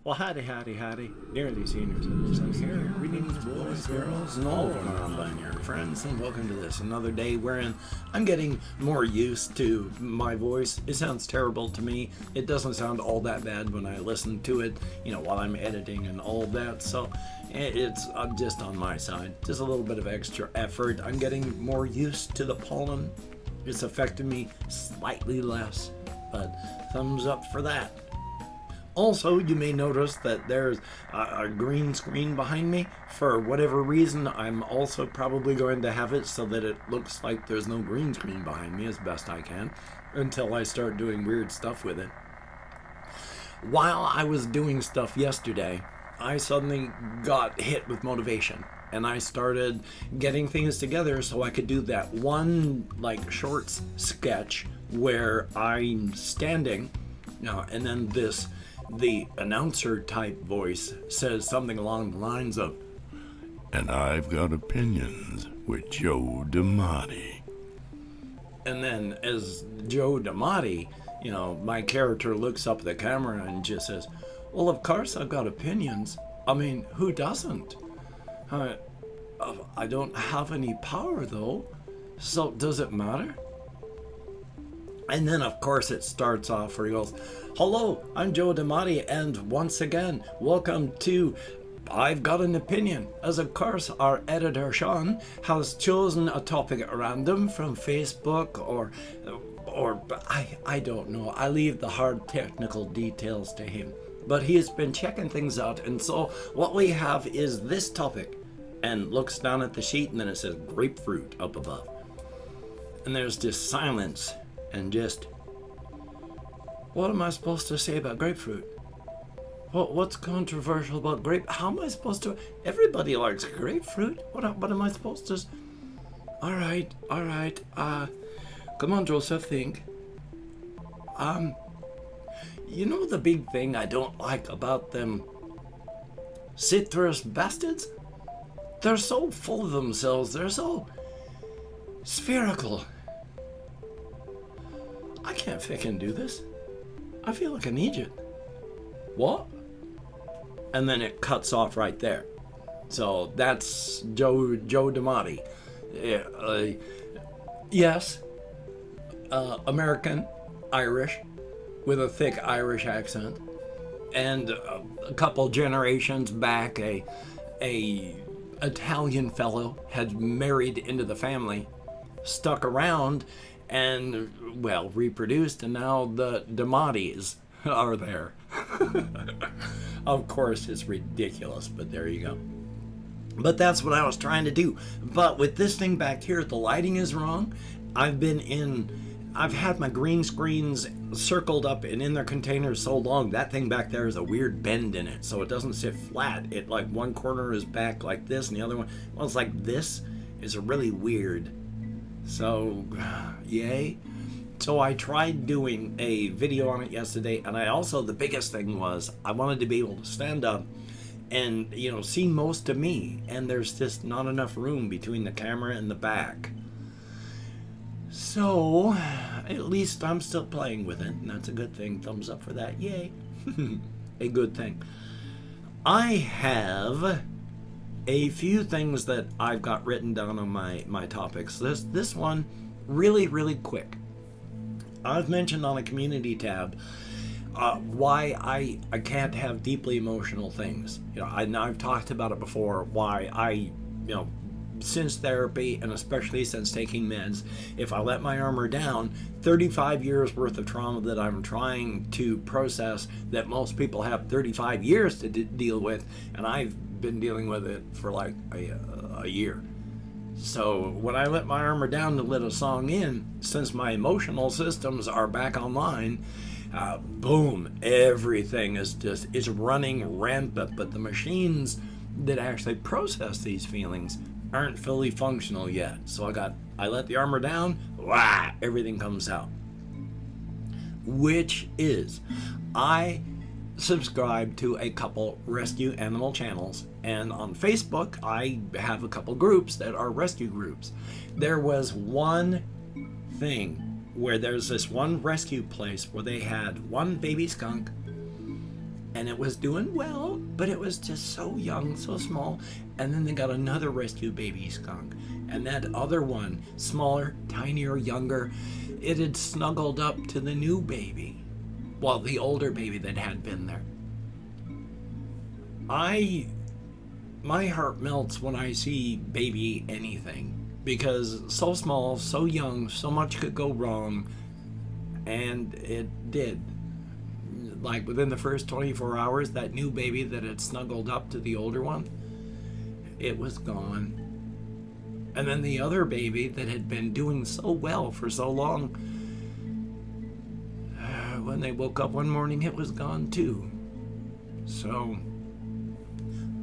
Well, howdy, nearly senior citizen here. Greetings, boys, girls, and all of our non-binary friends, and welcome to this another day wherein I'm getting more used to my voice. It sounds terrible to me. It doesn't sound all that bad when I listen to it, while I'm editing and all of that. So it's just on my side, just a little bit of extra effort. I'm getting more used to the pollen. It's affected me slightly less, but thumbs up for that. Also, you may notice that there's a green screen behind me. For whatever reason, I'm also probably going to have it so that it looks like there's no green screen behind me as best I can until I start doing weird stuff with it. While I was doing stuff yesterday, I suddenly got hit with motivation. And I started getting things together so I could do that one shorts sketch where I'm standing, and then the announcer type voice says something along the lines of, "And I've got opinions with Joe D'Amati." And then as Joe D'Amati, my character looks up at the camera and just says, "Well, of course I've got opinions. I mean, who doesn't? I don't have any power though, so does it matter?" And then, of course, it starts off where he goes, "Hello, I'm Joe D'Amati, and once again, welcome to I've Got an Opinion." As of course, our editor, Sean, has chosen a topic at random from Facebook or I don't know. I leave the hard technical details to him. But he has been checking things out, and so what we have is this topic. And looks down at the sheet, and then it says grapefruit up above. And there's just silence. And just, what am I supposed to say about grapefruit? What's controversial about How am I supposed to? Everybody likes grapefruit. What am I supposed to? All right. Come on, Joseph, think. The big thing I don't like about them citrus bastards? They're so full of themselves. They're so spherical. I can't fucking do this. I feel like an idiot. What? And then it cuts off right there. So that's Joe D'Amati. Yes. American, Irish, with a thick Irish accent. And a couple generations back, a Italian fellow had married into the family, stuck around, and reproduced, and now the D'Amatis are there. Of course, it's ridiculous, but there you go. But that's what I was trying to do. But with this thing back here, the lighting is wrong. I've had my green screens circled up and in their containers so long, that thing back there is a weird bend in it, so it doesn't sit flat. It one corner is back like this, and the other one, it's like this. Is really weird. So, yay. So I tried doing a video on it yesterday, and the biggest thing was I wanted to be able to stand up and, see most of me, and there's just not enough room between the camera and the back. So, at least I'm still playing with it, and that's a good thing. Thumbs up for that. Yay. A good thing. I have a few things that I've got written down on my topics. This one, really, really quick. I've mentioned on a community tab why I can't have deeply emotional things. I've talked about it before, why I, since therapy, and especially since taking meds, if I let my armor down, 35 years worth of trauma that I'm trying to process that most people have 35 years to deal with, and I've been dealing with it for a year. So when I let my armor down to let a song in, since my emotional systems are back online, boom, everything is running rampant, but the machines that actually process these feelings aren't fully functional yet. So I let the armor down, everything comes out. Which is, I subscribe to a couple rescue animal channels, and on Facebook I have a couple groups that are rescue groups. There was one thing where there's this one rescue place where they had one baby skunk and it was doing well, but it was just so young, so small. And then they got another rescue baby skunk, and that other one, smaller, tinier, younger, it had snuggled up to the new baby, well, the older baby that had been there. My heart melts when I see baby anything, because so small, so young, so much could go wrong, and it did. Like within the first 24 hours, that new baby that had snuggled up to the older one, it was gone. And then the other baby that had been doing so well for so long, when they woke up one morning, it was gone too. So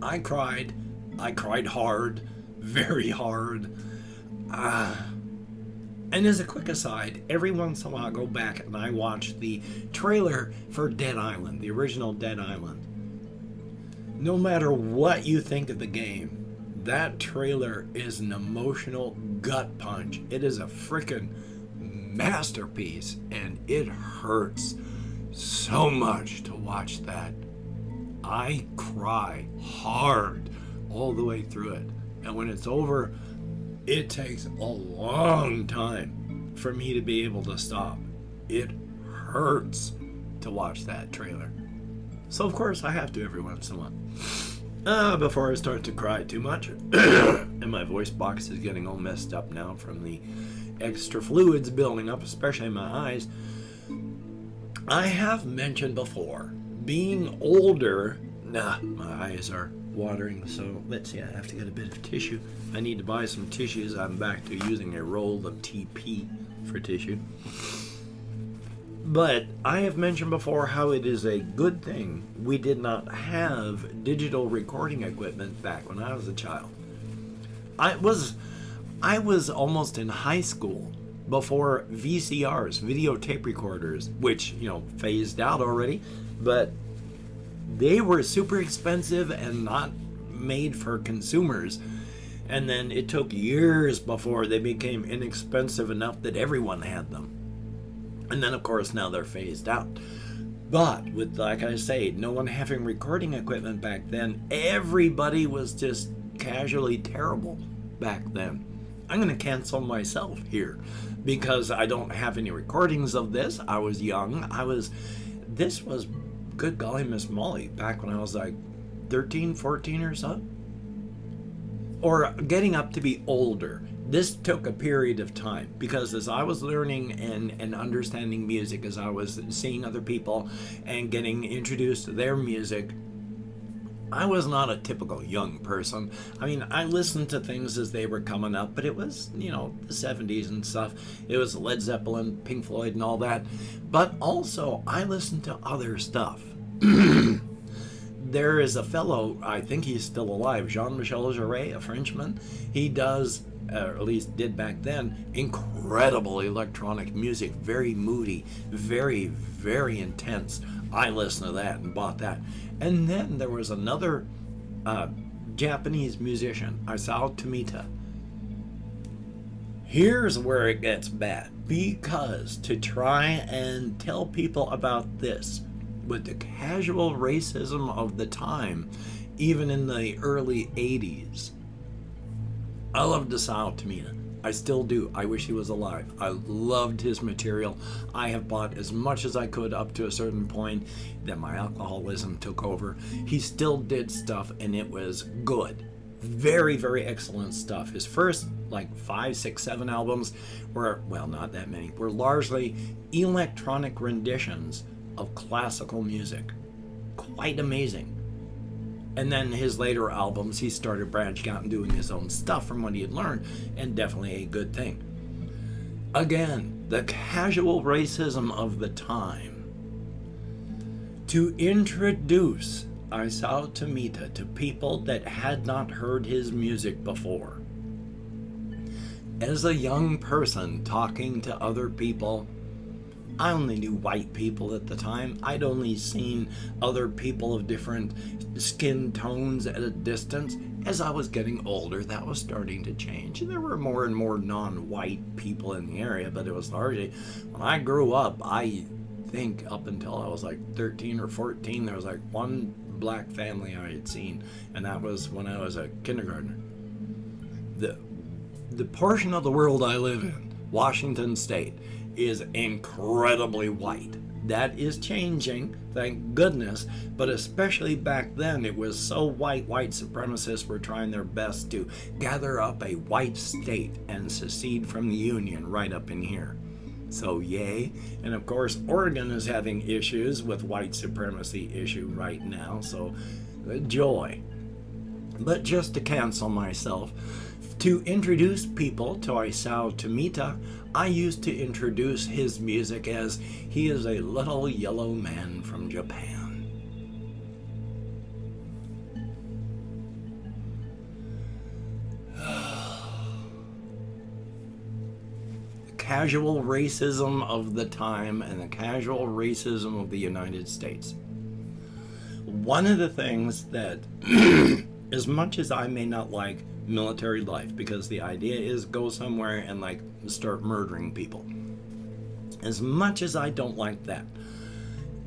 I cried hard, very hard. And as a quick aside, every once in a while I go back and I watch the trailer for Dead Island, the original Dead Island. No matter what you think of the game, that trailer is an emotional gut punch. It is a freaking masterpiece, and it hurts so much to watch that. I cry hard all the way through it. And when it's over, it takes a long time for me to be able to stop. It hurts to watch that trailer. So of course I have to every once in a while. Before I start to cry too much, and my voice box is getting all messed up now from the extra fluids building up, especially in my eyes. I have mentioned before, being older, my eyes are watering, so let's see, I have to get a bit of tissue. I need to buy some tissues. I'm back to using a roll of TP for tissue. But I have mentioned before how it is a good thing we did not have digital recording equipment back when I was a child. I was almost in high school before VCRs, videotape recorders, which, phased out already, but they were super expensive and not made for consumers. And then it took years before they became inexpensive enough that everyone had them. And then, of course, now they're phased out. But with, like I say, no one having recording equipment back then, everybody was just casually terrible back then. I'm going to cancel myself here because I don't have any recordings of this. I was young. This was, good golly, Miss Molly, back when I was like 13, 14 or so. Or getting up to be older. This took a period of time because as I was learning and understanding music, as I was seeing other people and getting introduced to their music, I was not a typical young person. I mean, I listened to things as they were coming up, but it was, the 70s and stuff. It was Led Zeppelin, Pink Floyd and all that. But also, I listened to other stuff. There is a fellow, I think he's still alive, Jean-Michel Jarre, a Frenchman. He does, or at least did back then, incredible electronic music, very moody, very, very intense. I listened to that and bought that. And then there was another Japanese musician, Isao Tomita. Here's where it gets bad, because to try and tell people about this, with the casual racism of the time, even in the early 80s, I loved Isao Tomita. I still do. I wish he was alive. I loved his material. I have bought as much as I could up to a certain point. Then my alcoholism took over. He still did stuff, and it was good. Very, very excellent stuff. His first, 5, 6, 7 albums were, well, not that many, were largely electronic renditions of classical music. Quite amazing. And then his later albums, he started branching out and doing his own stuff from what he had learned, and definitely a good thing. Again, the casual racism of the time. To introduce Isao Tomita to people that had not heard his music before. As a young person talking to other people, I only knew white people at the time. I'd only seen other people of different skin tones at a distance. As I was getting older, that was starting to change. There were more and more non-white people in the area, but it was largely, when I grew up, I think up until I was like 13 or 14, there was like one black family I had seen, and that was when I was a kindergartner. The portion of the world I live in, Washington State, is incredibly white. That is changing, thank goodness, but especially back then it was so white supremacists were trying their best to gather up a white state and secede from the Union right up in here. So yay. And of course Oregon is having issues with white supremacy issue right now, so joy. But just to cancel myself, to introduce people to Isao Tomita, I used to introduce his music as he is a little yellow man from Japan. The casual racism of the time and the casual racism of the United States. One of the things that, as much as I may not like military life, because the idea is go somewhere and like start murdering people, as much as I don't like that,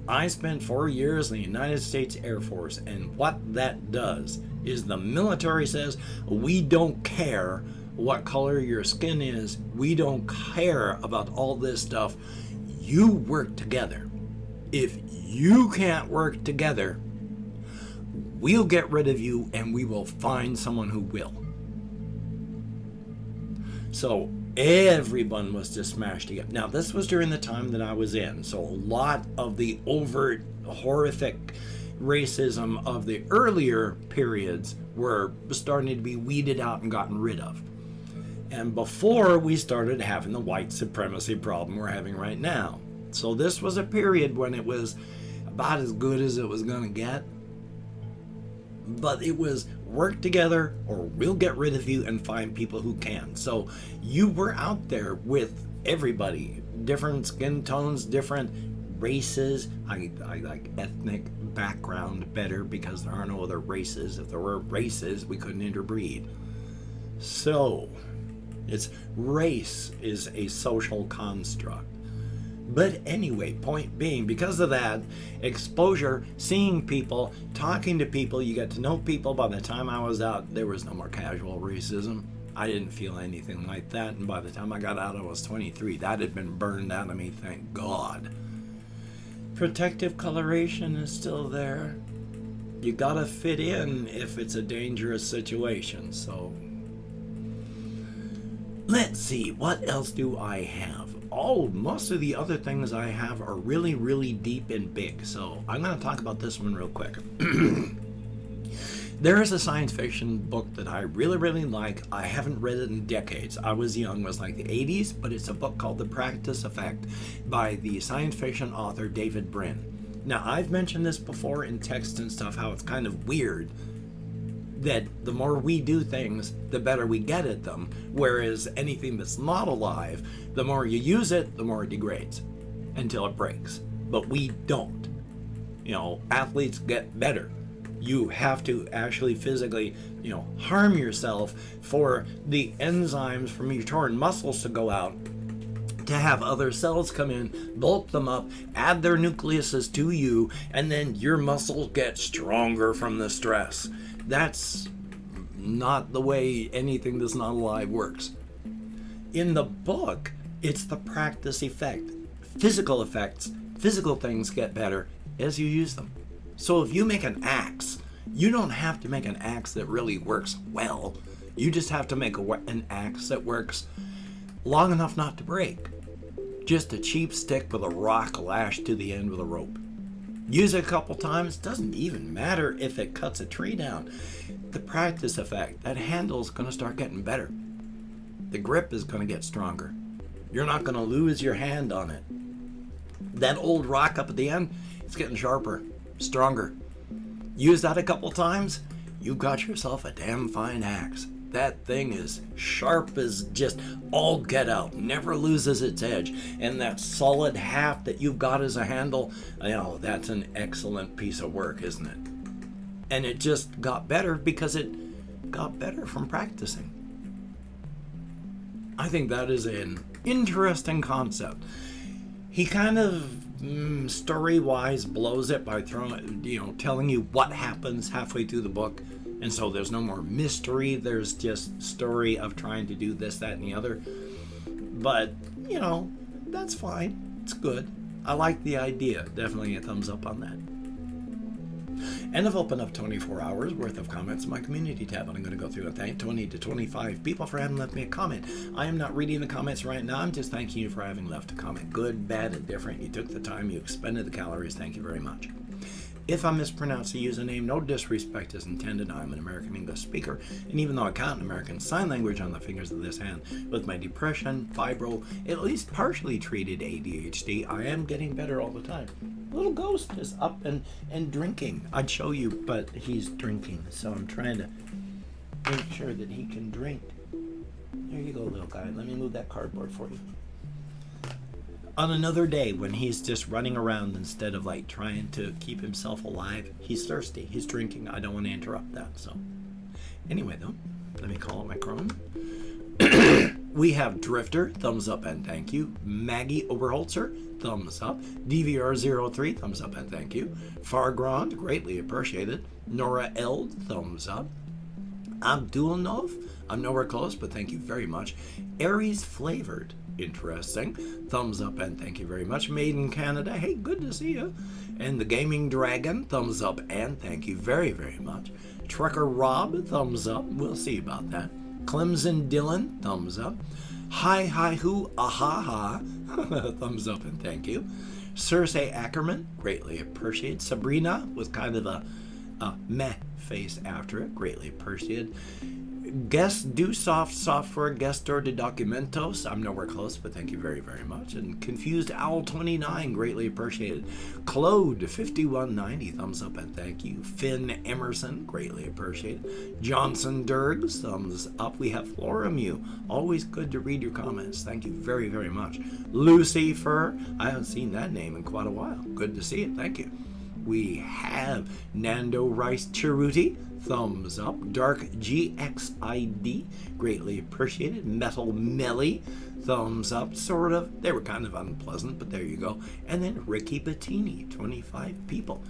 I spent 4 years in the United States Air Force, and what that does is the military says, we don't care what color your skin is, we don't care about all this stuff, you work together. If you can't work together, we'll get rid of you and we will find someone who will. So everyone was just smashed together. Now, this was during the time that I was in, so a lot of the overt, horrific racism of the earlier periods were starting to be weeded out and gotten rid of. And before we started having the white supremacy problem we're having right now. So this was a period when it was about as good as it was going to get. But it was work together or we'll get rid of you and find people who can. So you were out there with everybody, different skin tones, different races. I like ethnic background better because there are no other races. If there were races, we couldn't interbreed. So it's race is a social construct. But anyway, point being, because of that exposure, seeing people, talking to people, you get to know people. By the time I was out, there was no more casual racism. I didn't feel anything like that. And by the time I got out, I was 23. That had been burned out of me, thank God. Protective coloration is still there. You gotta fit in if it's a dangerous situation. So let's see, what else do I have? Oh, most of the other things I have are really, really deep and big. So I'm going to talk about this one real quick. There is a science fiction book that I really, really like. I haven't read it in decades. I was young, it was like the 80s, but it's a book called The Practice Effect by the science fiction author David Brin. Now, I've mentioned this before in text and stuff, how it's kind of weird that the more we do things, the better we get at them, whereas anything that's not alive, the more you use it, the more it degrades until it breaks. But we don't. You know, athletes get better. You have to actually physically, harm yourself for the enzymes from your torn muscles to go out, to have other cells come in, bulk them up, add their nucleuses to you, and then your muscles get stronger from the stress. That's not the way anything that's not alive works. In the book, it's the practice effect. Physical effects, physical things get better as you use them. So if you make an axe, you don't have to make an axe that really works well. You just have to make an axe that works long enough not to break. Just a cheap stick with a rock lashed to the end with a rope. Use it a couple times, doesn't even matter if it cuts a tree down. The practice effect, that handle's going to start getting better. The grip is going to get stronger. You're not going to lose your hand on it. That old rock up at the end, it's getting sharper, stronger. Use that a couple times, you've got yourself a damn fine axe. That thing is sharp as just all get out, never loses its edge. And that solid half that you've got as a handle, that's an excellent piece of work, isn't it? And it just got better because it got better from practicing. I think that is an interesting concept. He kind of story-wise blows it by telling you what happens halfway through the book. And so there's no more mystery. There's just story of trying to do this, that, and the other. But, that's fine. It's good. I like the idea. Definitely a thumbs up on that. And I've opened up 24 hours worth of comments in my community tab, and I'm going to go through and thank 20 to 25 people for having left me a comment. I am not reading the comments right now. I'm just thanking you for having left a comment. Good, bad, and different. You took the time. You expended the calories. Thank you very much. If I mispronounce the username, no disrespect is intended. I'm an American English speaker, and even though I count American Sign Language on the fingers of this hand, with my depression, fibro, at least partially treated ADHD, I am getting better all the time. Little Ghost is up and drinking. I'd show you, but he's drinking, so I'm trying to make sure that he can drink. There you go, little guy. Let me move that cardboard for you. On another day when he's just running around instead of trying to keep himself alive, he's thirsty, he's drinking. I don't want to interrupt that. So anyway, though, let me call up my Chrome. We have Drifter, thumbs up and thank you. Maggie Oberholzer, thumbs up. DVR03, thumbs up and thank you. Fargrand, greatly appreciated. Nora Eld, thumbs up. Abdulnov, I'm nowhere close, but thank you very much. Aries Flavored, interesting. Thumbs up and thank you very much. Made in Canada, hey, good to see you. And the Gaming Dragon, thumbs up and thank you very, very much. Trucker Rob, thumbs up. We'll see about that. Clemson Dylan, thumbs up. Hi Hoo, aha ha. Thumbs up and thank you. Cersei Ackerman, greatly appreciated. Sabrina with kind of a meh face after it, greatly appreciated. Guest Do Software Gestor de Documentos, I'm nowhere close, but thank you very, very much. And Confused Owl 29, greatly appreciated. Claude 5190, thumbs up and thank you. Finn Emerson, greatly appreciated. Johnson Dergs, thumbs up. We have Floramew, always good to read your comments. Thank you very, very much. Lucy Fur, I haven't seen that name in quite a while. Good to see it, thank you. We have Nando Rice Cheruti, thumbs up. Dark GXID, greatly appreciated. Metal Melly, thumbs up. Sort of. They were kind of unpleasant, but there you go. And then Ricky Bettini, 25 people.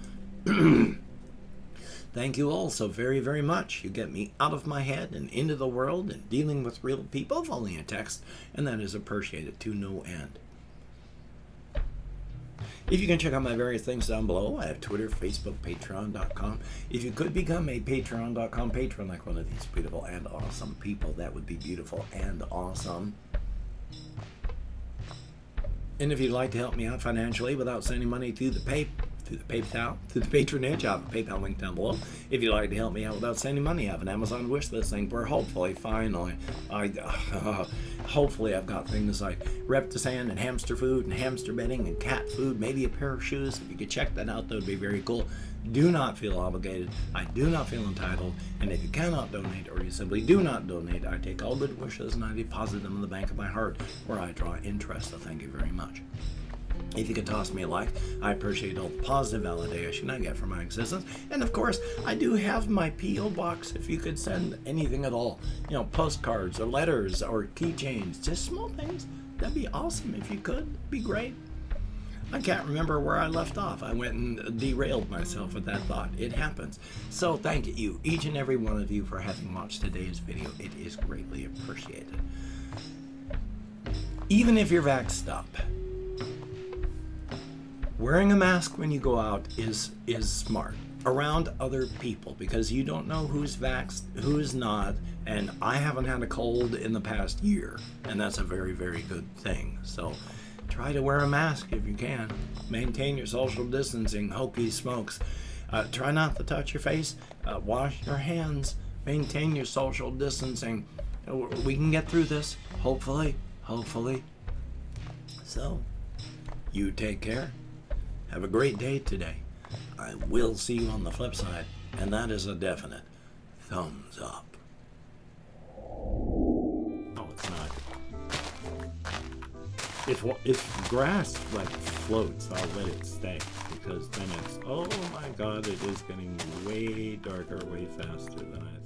Thank you all so very, very much. You get me out of my head and into the world and dealing with real people, if only in text, and that is appreciated to no end. If you can check out my various things down below, I have Twitter, Facebook, Patreon.com. If you could become a Patreon.com patron like one of these beautiful and awesome people, that would be beautiful and awesome. And if you'd like to help me out financially without sending money through the PayPal, through the patronage, I have a PayPal link down below. If you'd like to help me out without sending money, I have an Amazon wish list link where hopefully, finally, hopefully I've got things like Reptisan and hamster food and hamster bedding and cat food, maybe a pair of shoes. If you could check that out, that would be very cool. Do not feel obligated. I do not feel entitled. And if you cannot donate or you simply do not donate, I take all good wishes and I deposit them in the bank of my heart where I draw interest. So thank you very much. If you could toss me a like, I appreciate all the positive validation I get from my existence. And of course, I do have my P.O. box if you could send anything at all. Postcards or letters or keychains, just small things. That'd be awesome if you could. It'd be great. I can't remember where I left off. I went and derailed myself with that thought. It happens. So thank you, each and every one of you, for having watched today's video. It is greatly appreciated. Even if you're vaxxed up, wearing a mask when you go out is smart around other people, because you don't know who's vaxxed, who's not, and I haven't had a cold in the past year, and that's a very, very good thing. So try to wear a mask if you can. Maintain your social distancing, hokey smokes. Try not to touch your face. Wash your hands. Maintain your social distancing. We can get through this, hopefully. So, you take care. Have a great day today. I will see you on the flip side, and that is a definite thumbs up. Oh, it's not. If grass floats, I'll let it stay, because then it's, oh my god, it is getting way darker, way faster than I thought.